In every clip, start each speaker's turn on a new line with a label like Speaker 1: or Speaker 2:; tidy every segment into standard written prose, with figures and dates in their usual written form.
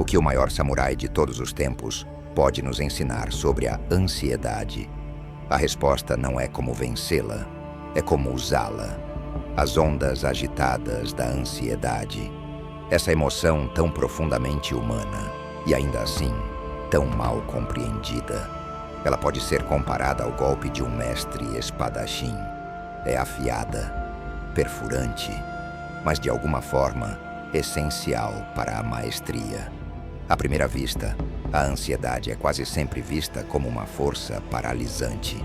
Speaker 1: O que o maior samurai de todos os tempos pode nos ensinar sobre a ansiedade? A resposta não é como vencê-la, é como usá-la. As ondas agitadas da ansiedade. Essa emoção tão profundamente humana e ainda assim tão mal compreendida. Ela pode ser comparada ao golpe de um mestre espadachim. É afiada, perfurante, mas de alguma forma essencial para a maestria. À primeira vista, a ansiedade é quase sempre vista como uma força paralisante.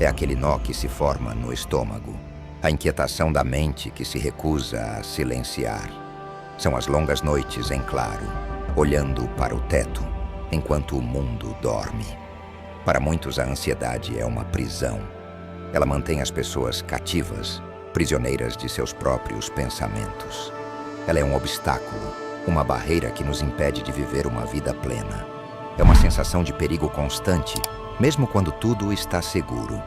Speaker 1: É aquele nó que se forma no estômago, a inquietação da mente que se recusa a silenciar. São as longas noites em claro, olhando para o teto, enquanto o mundo dorme. Para muitos, a ansiedade é uma prisão. Ela mantém as pessoas cativas, prisioneiras de seus próprios pensamentos. Ela é um obstáculo, uma barreira que nos impede de viver uma vida plena. É uma sensação de perigo constante, mesmo quando tudo está seguro.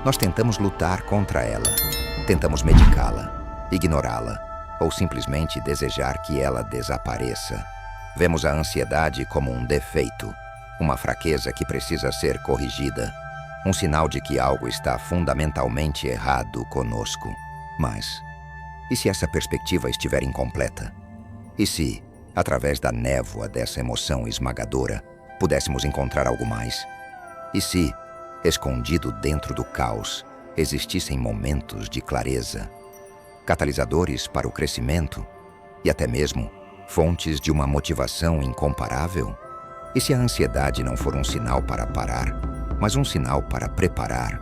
Speaker 1: Nós tentamos lutar contra ela, tentamos medicá-la, ignorá-la, ou simplesmente desejar que ela desapareça. Vemos a ansiedade como um defeito, uma fraqueza que precisa ser corrigida, um sinal de que algo está fundamentalmente errado conosco. Mas, e se essa perspectiva estiver incompleta? E se, através da névoa dessa emoção esmagadora, pudéssemos encontrar algo mais? E se, escondido dentro do caos, existissem momentos de clareza, catalisadores para o crescimento e até mesmo fontes de uma motivação incomparável? E se a ansiedade não for um sinal para parar, mas um sinal para preparar?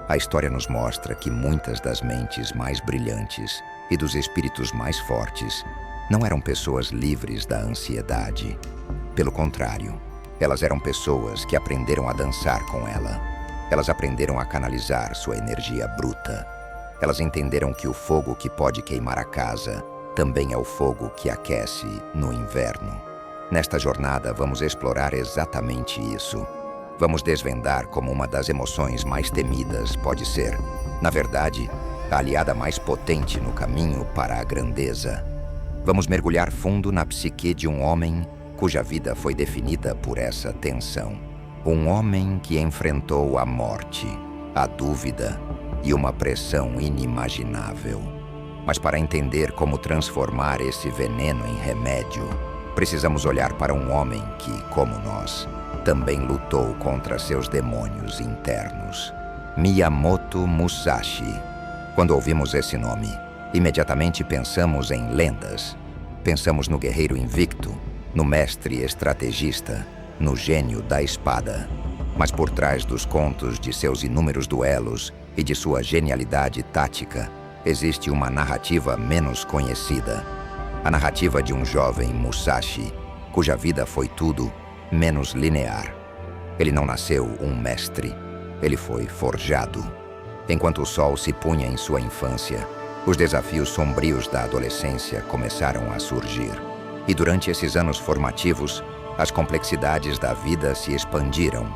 Speaker 1: A história nos mostra que muitas das mentes mais brilhantes e dos espíritos mais fortes não eram pessoas livres da ansiedade. Pelo contrário, elas eram pessoas que aprenderam a dançar com ela. Elas aprenderam a canalizar sua energia bruta. Elas entenderam que o fogo que pode queimar a casa também é o fogo que aquece no inverno. Nesta jornada, vamos explorar exatamente isso. Vamos desvendar como uma das emoções mais temidas pode ser, na verdade, a aliada mais potente no caminho para a grandeza. Vamos mergulhar fundo na psique de um homem cuja vida foi definida por essa tensão. Um homem que enfrentou a morte, a dúvida e uma pressão inimaginável. Mas para entender como transformar esse veneno em remédio, precisamos olhar para um homem que, como nós, também lutou contra seus demônios internos. Miyamoto Musashi. Quando ouvimos esse nome, imediatamente pensamos em lendas. Pensamos no guerreiro invicto, no mestre estrategista, no gênio da espada. Mas por trás dos contos de seus inúmeros duelos e de sua genialidade tática, existe uma narrativa menos conhecida. A narrativa de um jovem Musashi, cuja vida foi tudo menos linear. Ele não nasceu um mestre, ele foi forjado. Enquanto o sol se punha em sua infância, os desafios sombrios da adolescência começaram a surgir. E durante esses anos formativos, as complexidades da vida se expandiram.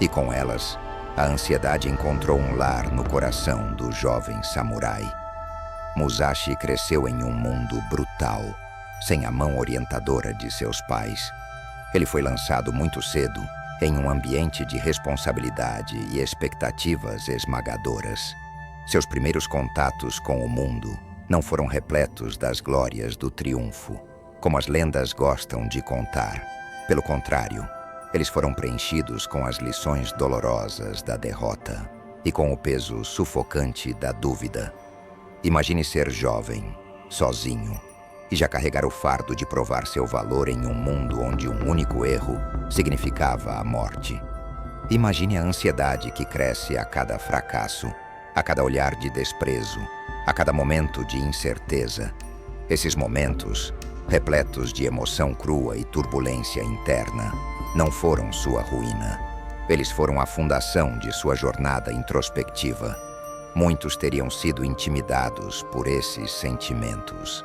Speaker 1: E com elas, a ansiedade encontrou um lar no coração do jovem samurai. Musashi cresceu em um mundo brutal, sem a mão orientadora de seus pais. Ele foi lançado muito cedo em um ambiente de responsabilidade e expectativas esmagadoras. Seus primeiros contatos com o mundo não foram repletos das glórias do triunfo, como as lendas gostam de contar. Pelo contrário, eles foram preenchidos com as lições dolorosas da derrota e com o peso sufocante da dúvida. Imagine ser jovem, sozinho, e já carregar o fardo de provar seu valor em um mundo onde um único erro significava a morte. Imagine a ansiedade que cresce a cada fracasso, a cada olhar de desprezo, a cada momento de incerteza. Esses momentos, repletos de emoção crua e turbulência interna, não foram sua ruína. Eles foram a fundação de sua jornada introspectiva. Muitos teriam sido intimidados por esses sentimentos.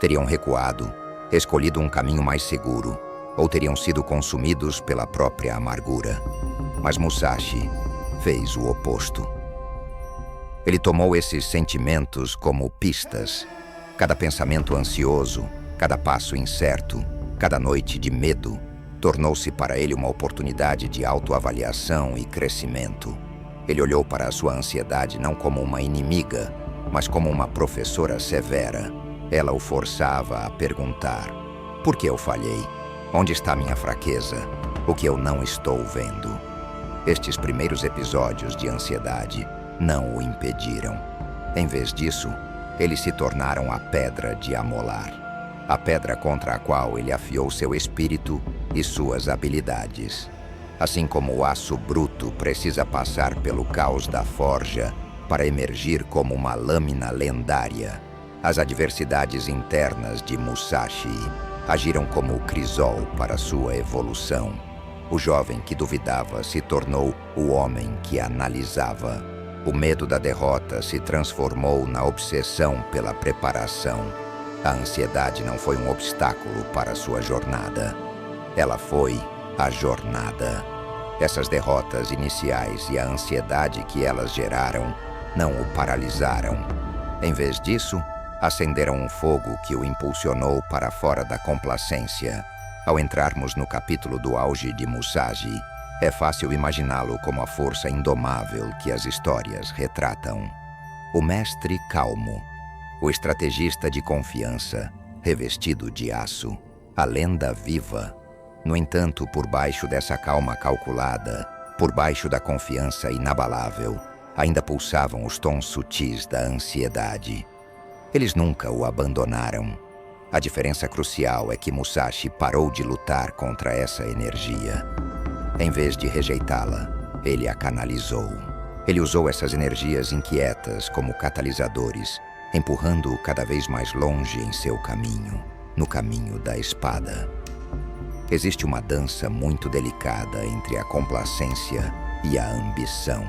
Speaker 1: Teriam recuado, escolhido um caminho mais seguro, ou teriam sido consumidos pela própria amargura. Mas Musashi fez o oposto. Ele tomou esses sentimentos como pistas. Cada pensamento ansioso, cada passo incerto, Cada noite de medo tornou-se para ele uma oportunidade de autoavaliação e crescimento. Ele olhou para a sua ansiedade não como uma inimiga, mas como uma professora severa. Ela o forçava a perguntar: por que eu falhei? Onde está minha fraqueza? O que eu não estou vendo? Estes primeiros episódios de ansiedade não o impediram. Em vez disso, eles se tornaram a pedra de amolar. A pedra contra a qual ele afiou seu espírito e suas habilidades. Assim como o aço bruto precisa passar pelo caos da forja para emergir como uma lâmina lendária, as adversidades internas de Musashi agiram como o crisol para sua evolução. O jovem que duvidava se tornou o homem que analisava. O medo da derrota se transformou na obsessão pela preparação. A ansiedade não foi um obstáculo para sua jornada. Ela foi a jornada. Essas derrotas iniciais e a ansiedade que elas geraram não o paralisaram. Em vez disso, acenderam um fogo que o impulsionou para fora da complacência. Ao entrarmos no capítulo do auge de Musashi, é fácil imaginá-lo como a força indomável que as histórias retratam. O mestre calmo, o estrategista de confiança, revestido de aço, a lenda viva. No entanto, por baixo dessa calma calculada, por baixo da confiança inabalável, ainda pulsavam os tons sutis da ansiedade. Eles nunca o abandonaram. A diferença crucial é que Musashi parou de lutar contra essa energia. Em vez de rejeitá-la, ele a canalizou. Ele usou essas energias inquietas como catalisadores, empurrando-o cada vez mais longe em seu caminho, no caminho da espada. Existe uma dança muito delicada entre a complacência e a ambição,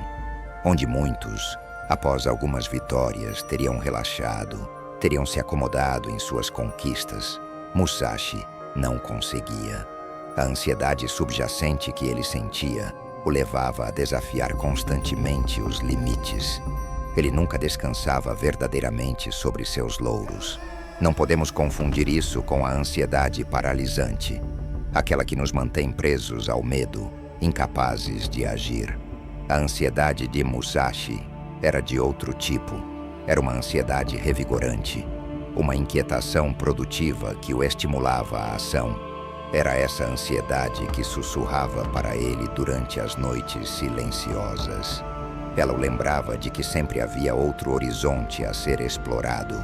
Speaker 1: onde muitos, após algumas vitórias, teriam relaxado, teriam se acomodado em suas conquistas. Musashi não conseguia. A ansiedade subjacente que ele sentia o levava a desafiar constantemente os limites. Ele nunca descansava verdadeiramente sobre seus louros. Não podemos confundir isso com a ansiedade paralisante, aquela que nos mantém presos ao medo, incapazes de agir. A ansiedade de Musashi era de outro tipo. Era uma ansiedade revigorante, uma inquietação produtiva que o estimulava à ação. Era essa ansiedade que sussurrava para ele durante as noites silenciosas. Ela o lembrava de que sempre havia outro horizonte a ser explorado.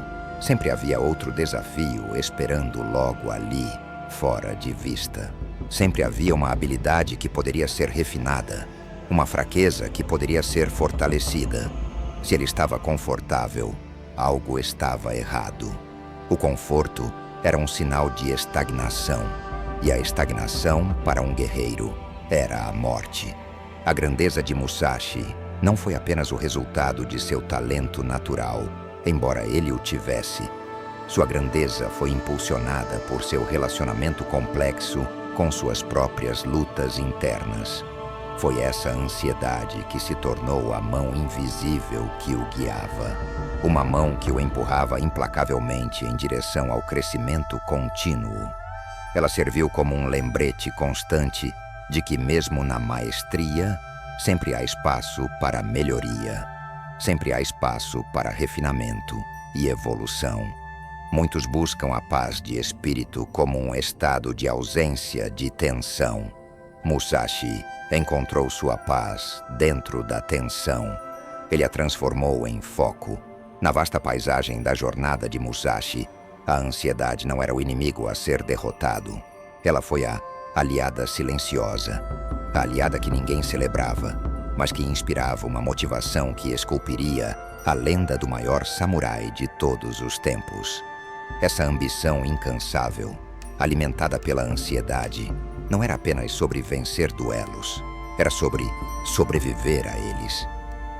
Speaker 1: Sempre havia outro desafio esperando logo ali, fora de vista. Sempre havia uma habilidade que poderia ser refinada, uma fraqueza que poderia ser fortalecida. Se ele estava confortável, algo estava errado. O conforto era um sinal de estagnação, e a estagnação, para um guerreiro, era a morte. A grandeza de Musashi não foi apenas o resultado de seu talento natural, embora ele o tivesse. Sua grandeza foi impulsionada por seu relacionamento complexo com suas próprias lutas internas. Foi essa ansiedade que se tornou a mão invisível que o guiava. Uma mão que o empurrava implacavelmente em direção ao crescimento contínuo. Ela serviu como um lembrete constante de que mesmo na maestria, sempre há espaço para melhoria. Sempre há espaço para refinamento e evolução. Muitos buscam a paz de espírito como um estado de ausência de tensão. Musashi encontrou sua paz dentro da tensão. Ele a transformou em foco. Na vasta paisagem da jornada de Musashi, a ansiedade não era o inimigo a ser derrotado. Ela foi a aliada silenciosa, a aliada que ninguém celebrava, mas que inspirava uma motivação que esculpiria a lenda do maior samurai de todos os tempos. Essa ambição incansável, alimentada pela ansiedade, não era apenas sobre vencer duelos, era sobre sobreviver a eles.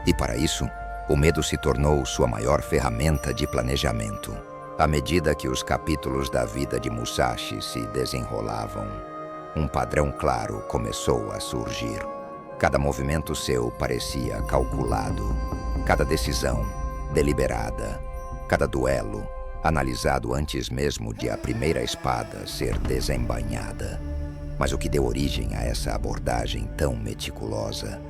Speaker 1: E para isso, o medo se tornou sua maior ferramenta de planejamento. À medida que os capítulos da vida de Musashi se desenrolavam, um padrão claro começou a surgir. Cada movimento seu parecia calculado, cada decisão deliberada, cada duelo analisado antes mesmo de a primeira espada ser desembainhada. Mas o que deu origem a essa abordagem tão meticulosa?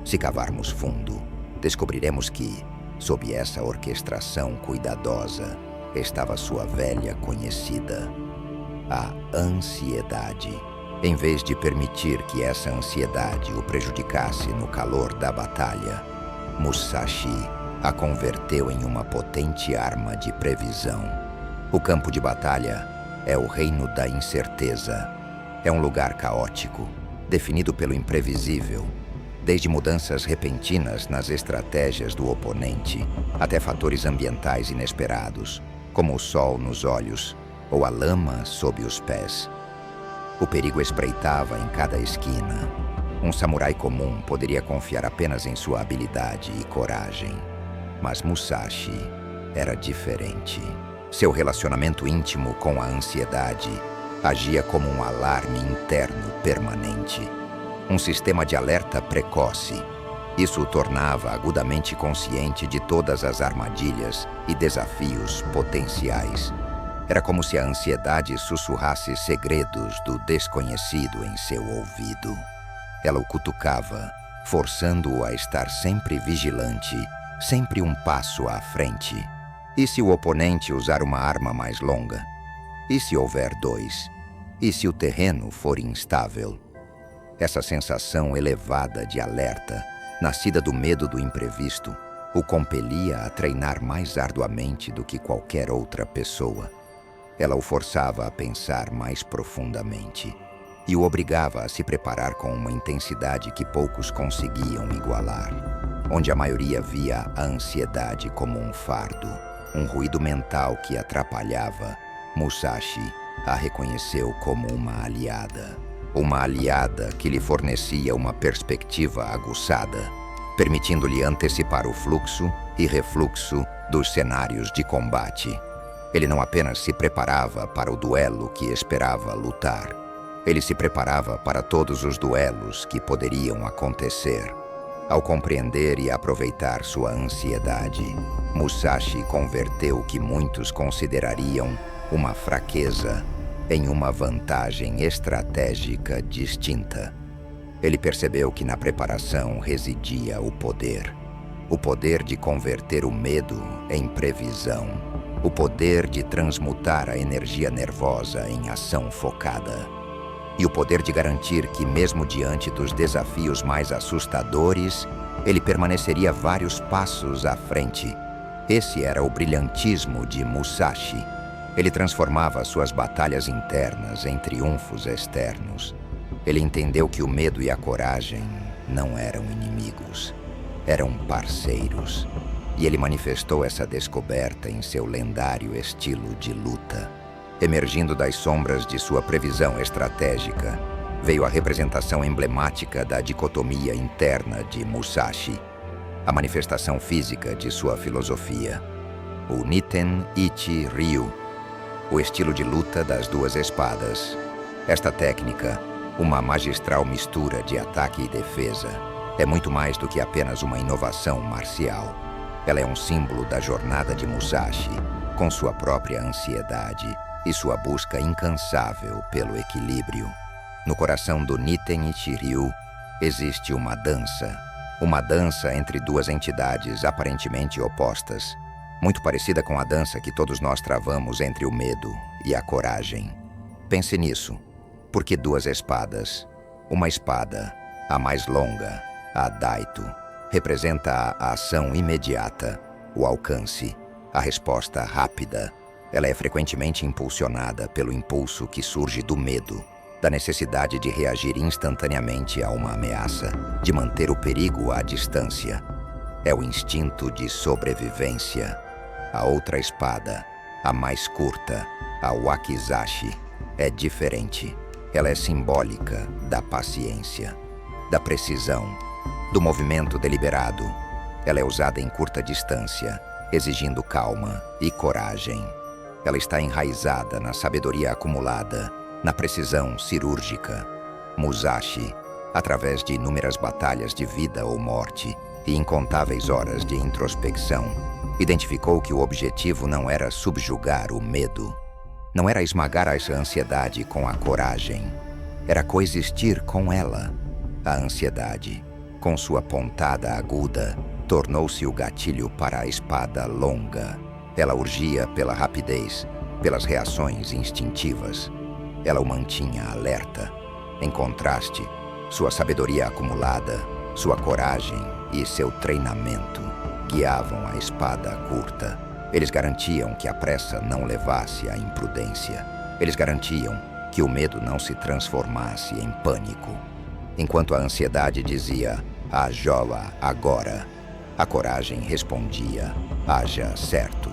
Speaker 1: Se cavarmos fundo, descobriremos que, sob essa orquestração cuidadosa, estava sua velha conhecida, a ansiedade. Em vez de permitir que essa ansiedade o prejudicasse no calor da batalha, Musashi a converteu em uma potente arma de previsão. O campo de batalha é o reino da incerteza. É um lugar caótico, definido pelo imprevisível, desde mudanças repentinas nas estratégias do oponente até fatores ambientais inesperados, como o sol nos olhos ou a lama sob os pés. O perigo espreitava em cada esquina. Um samurai comum poderia confiar apenas em sua habilidade e coragem. Mas Musashi era diferente. Seu relacionamento íntimo com a ansiedade agia como um alarme interno permanente. Um sistema de alerta precoce. Isso o tornava agudamente consciente de todas as armadilhas e desafios potenciais. Era como se a ansiedade sussurrasse segredos do desconhecido em seu ouvido. Ela o cutucava, forçando-o a estar sempre vigilante, sempre um passo à frente. E se o oponente usar uma arma mais longa? E se houver dois? E se o terreno for instável? Essa sensação elevada de alerta, nascida do medo do imprevisto, o compelia a treinar mais arduamente do que qualquer outra pessoa. Ela o forçava a pensar mais profundamente e o obrigava a se preparar com uma intensidade que poucos conseguiam igualar. Onde a maioria via a ansiedade como um fardo, um ruído mental que atrapalhava, Musashi a reconheceu como uma aliada. Uma aliada que lhe fornecia uma perspectiva aguçada, permitindo-lhe antecipar o fluxo e refluxo dos cenários de combate. Ele não apenas se preparava para o duelo que esperava lutar, ele se preparava para todos os duelos que poderiam acontecer. Ao compreender e aproveitar sua ansiedade, Musashi converteu o que muitos considerariam uma fraqueza em uma vantagem estratégica distinta. Ele percebeu que na preparação residia o poder de converter o medo em previsão, o poder de transmutar a energia nervosa em ação focada, e o poder de garantir que, mesmo diante dos desafios mais assustadores, ele permaneceria vários passos à frente. Esse era o brilhantismo de Musashi. Ele transformava suas batalhas internas em triunfos externos. Ele entendeu que o medo e a coragem não eram inimigos, eram parceiros. E ele manifestou essa descoberta em seu lendário estilo de luta. Emergindo das sombras de sua previsão estratégica, veio a representação emblemática da dicotomia interna de Musashi, a manifestação física de sua filosofia, o Niten Ichi Ryu, o estilo de luta das duas espadas. Esta técnica, uma magistral mistura de ataque e defesa, é muito mais do que apenas uma inovação marcial. Ela é um símbolo da jornada de Musashi, com sua própria ansiedade e sua busca incansável pelo equilíbrio. No coração do Niten Ichi Ryu existe uma dança entre duas entidades aparentemente opostas, muito parecida com a dança que todos nós travamos entre o medo e a coragem. Pense nisso. Por que duas espadas? Uma espada, a mais longa, a Daito, representa a ação imediata, o alcance, a resposta rápida. Ela é frequentemente impulsionada pelo impulso que surge do medo, da necessidade de reagir instantaneamente a uma ameaça, de manter o perigo à distância. É o instinto de sobrevivência. A outra espada, a mais curta, a Wakizashi, é diferente. Ela é simbólica da paciência, da precisão, do movimento deliberado. Ela é usada em curta distância, exigindo calma e coragem. Ela está enraizada na sabedoria acumulada, na precisão cirúrgica. Musashi, através de inúmeras batalhas de vida ou morte, e incontáveis horas de introspecção, identificou que o objetivo não era subjugar o medo, não era esmagar essa ansiedade com a coragem, era coexistir com ela. A ansiedade, com sua pontada aguda, tornou-se o gatilho para a espada longa. Ela urgia pela rapidez, pelas reações instintivas. Ela o mantinha alerta. Em contraste, sua sabedoria acumulada, sua coragem e seu treinamento guiavam a espada curta. Eles garantiam que a pressa não levasse à imprudência. Eles garantiam que o medo não se transformasse em pânico. Enquanto a ansiedade dizia, "Ajoa agora", a coragem respondia, "Haja certo".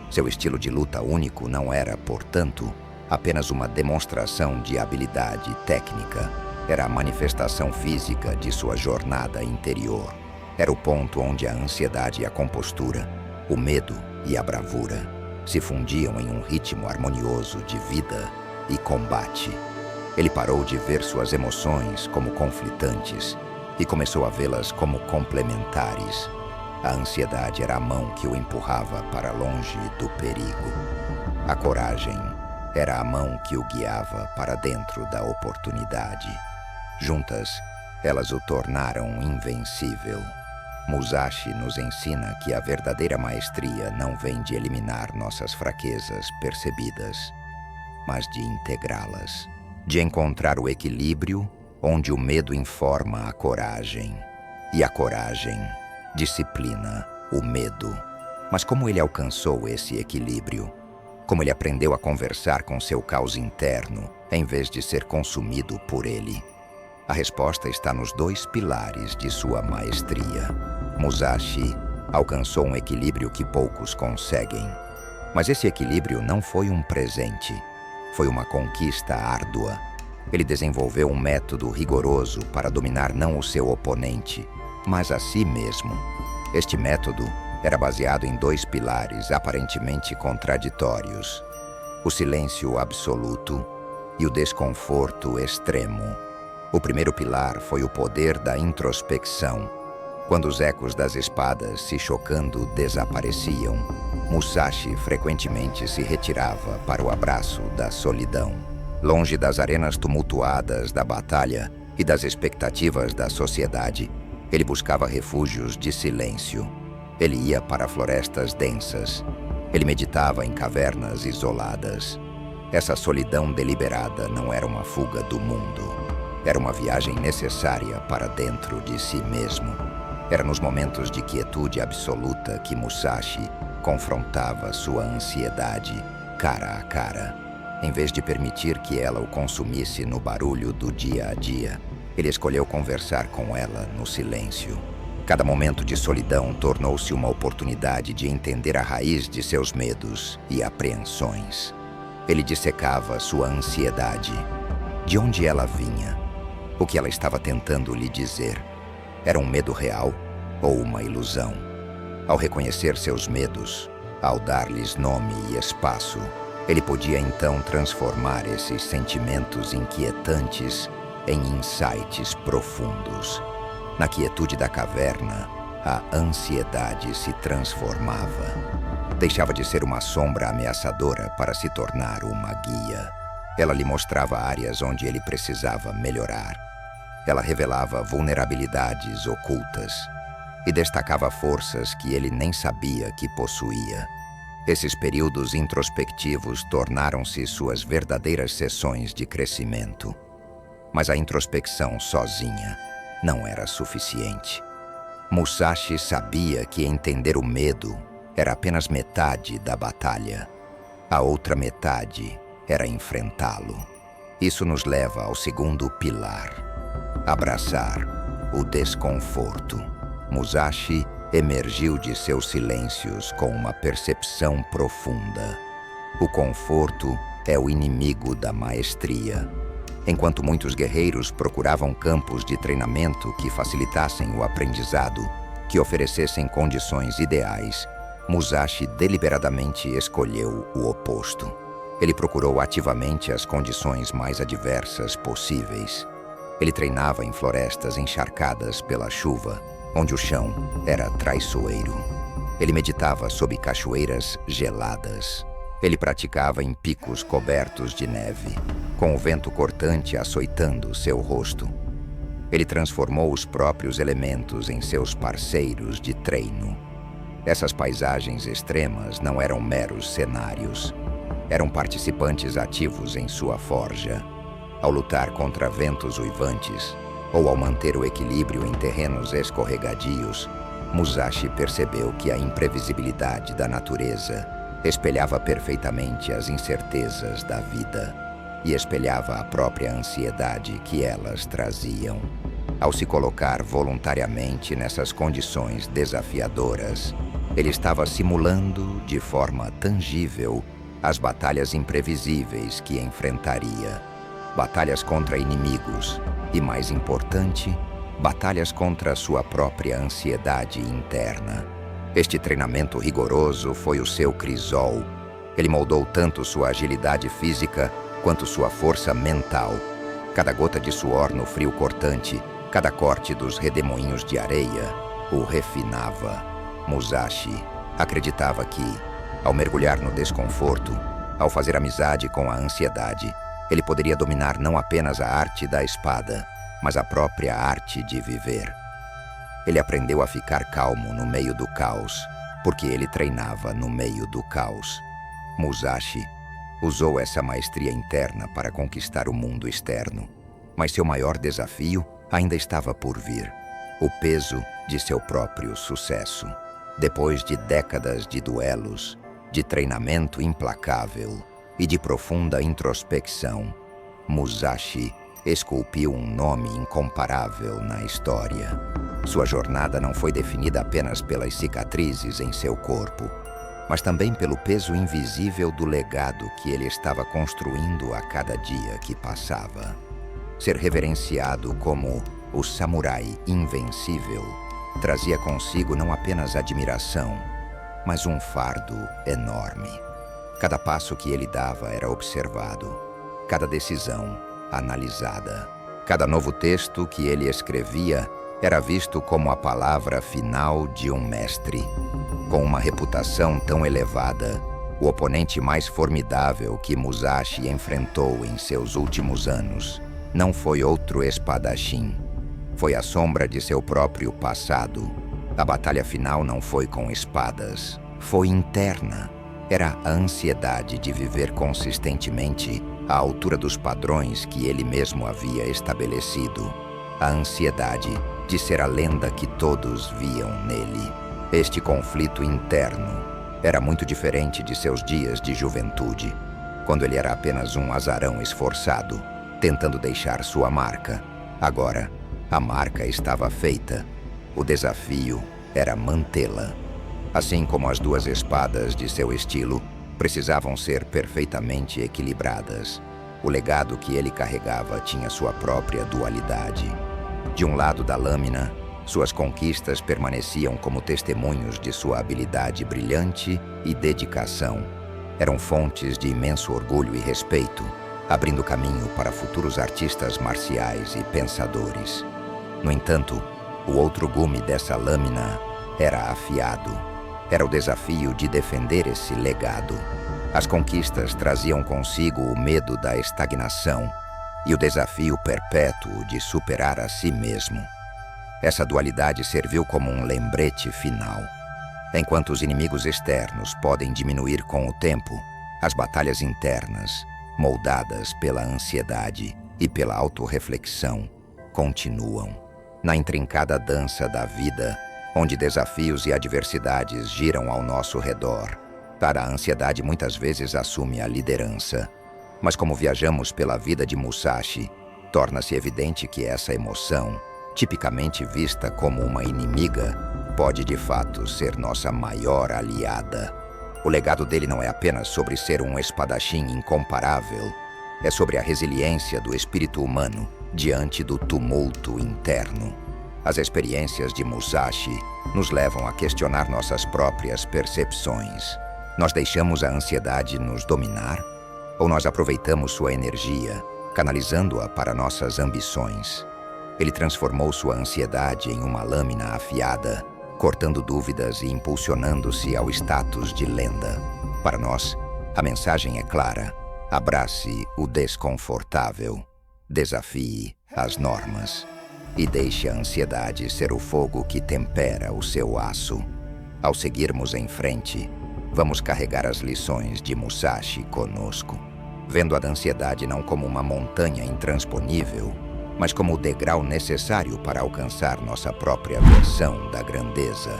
Speaker 1: Seu estilo de luta único não era, portanto, apenas uma demonstração de habilidade técnica. Era a manifestação física de sua jornada interior. Era o ponto onde a ansiedade e a compostura, o medo e a bravura se fundiam em um ritmo harmonioso de vida e combate. Ele parou de ver suas emoções como conflitantes e começou a vê-las como complementares. A ansiedade era a mão que o empurrava para longe do perigo. A coragem era a mão que o guiava para dentro da oportunidade. Juntas, elas o tornaram invencível. Musashi nos ensina que a verdadeira maestria não vem de eliminar nossas fraquezas percebidas, mas de integrá-las, de encontrar o equilíbrio onde o medo informa a coragem e a coragem disciplina o medo. Mas como ele alcançou esse equilíbrio? Como ele aprendeu a conversar com seu caos interno em vez de ser consumido por ele? A resposta está nos dois pilares de sua maestria. Musashi alcançou um equilíbrio que poucos conseguem. Mas esse equilíbrio não foi um presente, foi uma conquista árdua. Ele desenvolveu um método rigoroso para dominar não o seu oponente, mas a si mesmo. Este método era baseado em dois pilares aparentemente contraditórios: o silêncio absoluto e o desconforto extremo. O primeiro pilar foi o poder da introspecção. Quando os ecos das espadas se chocando desapareciam, Musashi frequentemente se retirava para o abraço da solidão. Longe das arenas tumultuadas da batalha e das expectativas da sociedade, ele buscava refúgios de silêncio. Ele ia para florestas densas. Ele meditava em cavernas isoladas. Essa solidão deliberada não era uma fuga do mundo. Era uma viagem necessária para dentro de si mesmo. Era nos momentos de quietude absoluta que Musashi confrontava sua ansiedade cara a cara. Em vez de permitir que ela o consumisse no barulho do dia a dia, ele escolheu conversar com ela no silêncio. Cada momento de solidão tornou-se uma oportunidade de entender a raiz de seus medos e apreensões. Ele dissecava sua ansiedade. De onde ela vinha? O que ela estava tentando lhe dizer? Era um medo real ou uma ilusão? Ao reconhecer seus medos, ao dar-lhes nome e espaço, ele podia então transformar esses sentimentos inquietantes em insights profundos. Na quietude da caverna, a ansiedade se transformava. Deixava de ser uma sombra ameaçadora para se tornar uma guia. Ela lhe mostrava áreas onde ele precisava melhorar. Ela revelava vulnerabilidades ocultas e destacava forças que ele nem sabia que possuía. Esses períodos introspectivos tornaram-se suas verdadeiras sessões de crescimento. Mas a introspecção sozinha não era suficiente. Musashi sabia que entender o medo era apenas metade da batalha. A outra metade era enfrentá-lo. Isso nos leva ao segundo pilar: abraçar o desconforto. Musashi emergiu de seus silêncios com uma percepção profunda. O conforto é o inimigo da maestria. Enquanto muitos guerreiros procuravam campos de treinamento que facilitassem o aprendizado, que oferecessem condições ideais, Musashi deliberadamente escolheu o oposto. Ele procurou ativamente as condições mais adversas possíveis. Ele treinava em florestas encharcadas pela chuva, onde o chão era traiçoeiro. Ele meditava sob cachoeiras geladas. Ele praticava em picos cobertos de neve, com o vento cortante açoitando seu rosto. Ele transformou os próprios elementos em seus parceiros de treino. Essas paisagens extremas não eram meros cenários. Eram participantes ativos em sua forja. Ao lutar contra ventos uivantes, ou ao manter o equilíbrio em terrenos escorregadios, Musashi percebeu que a imprevisibilidade da natureza espelhava perfeitamente as incertezas da vida e espelhava a própria ansiedade que elas traziam. Ao se colocar voluntariamente nessas condições desafiadoras, ele estava simulando de forma tangível as batalhas imprevisíveis que enfrentaria. Batalhas contra inimigos e, mais importante, batalhas contra sua própria ansiedade interna. Este treinamento rigoroso foi o seu crisol. Ele moldou tanto sua agilidade física quanto sua força mental. Cada gota de suor no frio cortante, cada corte dos redemoinhos de areia, o refinava. Musashi acreditava que, ao mergulhar no desconforto, ao fazer amizade com a ansiedade, ele poderia dominar não apenas a arte da espada, mas a própria arte de viver. Ele aprendeu a ficar calmo no meio do caos, porque ele treinava no meio do caos. Musashi usou essa maestria interna para conquistar o mundo externo, mas seu maior desafio ainda estava por vir: o peso de seu próprio sucesso. Depois de décadas de duelos, de treinamento implacável e de profunda introspecção, Musashi esculpiu um nome incomparável na história. Sua jornada não foi definida apenas pelas cicatrizes em seu corpo, mas também pelo peso invisível do legado que ele estava construindo a cada dia que passava. Ser reverenciado como o samurai invencível trazia consigo não apenas admiração, mas um fardo enorme. Cada passo que ele dava era observado, cada decisão analisada. Cada novo texto que ele escrevia era visto como a palavra final de um mestre. Com uma reputação tão elevada, o oponente mais formidável que Musashi enfrentou em seus últimos anos não foi outro espadachim. Foi a sombra de seu próprio passado. A batalha final não foi com espadas, foi interna. Era a ansiedade de viver consistentemente à altura dos padrões que ele mesmo havia estabelecido. A ansiedade de ser a lenda que todos viam nele. Este conflito interno era muito diferente de seus dias de juventude, quando ele era apenas um azarão esforçado, tentando deixar sua marca. Agora, a marca estava feita. O desafio era mantê-la. Assim como as duas espadas de seu estilo precisavam ser perfeitamente equilibradas, o legado que ele carregava tinha sua própria dualidade. De um lado da lâmina, suas conquistas permaneciam como testemunhos de sua habilidade brilhante e dedicação. Eram fontes de imenso orgulho e respeito, abrindo caminho para futuros artistas marciais e pensadores. No entanto, o outro gume dessa lâmina era afiado. Era o desafio de defender esse legado. As conquistas traziam consigo o medo da estagnação e o desafio perpétuo de superar a si mesmo. Essa dualidade serviu como um lembrete final. Enquanto os inimigos externos podem diminuir com o tempo, as batalhas internas, moldadas pela ansiedade e pela autorreflexão, continuam. Na intrincada dança da vida, onde desafios e adversidades giram ao nosso redor, a ansiedade muitas vezes assume a liderança. Mas como viajamos pela vida de Musashi, torna-se evidente que essa emoção, tipicamente vista como uma inimiga, pode de fato ser nossa maior aliada. O legado dele não é apenas sobre ser um espadachim incomparável, é sobre a resiliência do espírito humano diante do tumulto interno. As experiências de Musashi nos levam a questionar nossas próprias percepções. Nós deixamos a ansiedade nos dominar? Ou nós aproveitamos sua energia, canalizando-a para nossas ambições? Ele transformou sua ansiedade em uma lâmina afiada, cortando dúvidas e impulsionando-se ao status de lenda. Para nós, a mensagem é clara: abrace o desconfortável, desafie as normas e deixe a ansiedade ser o fogo que tempera o seu aço. Ao seguirmos em frente, vamos carregar as lições de Musashi conosco, vendo a ansiedade não como uma montanha intransponível, mas como o degrau necessário para alcançar nossa própria versão da grandeza.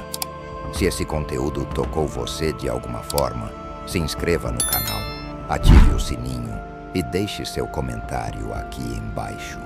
Speaker 1: Se esse conteúdo tocou você de alguma forma, se inscreva no canal, ative o sininho e deixe seu comentário aqui embaixo.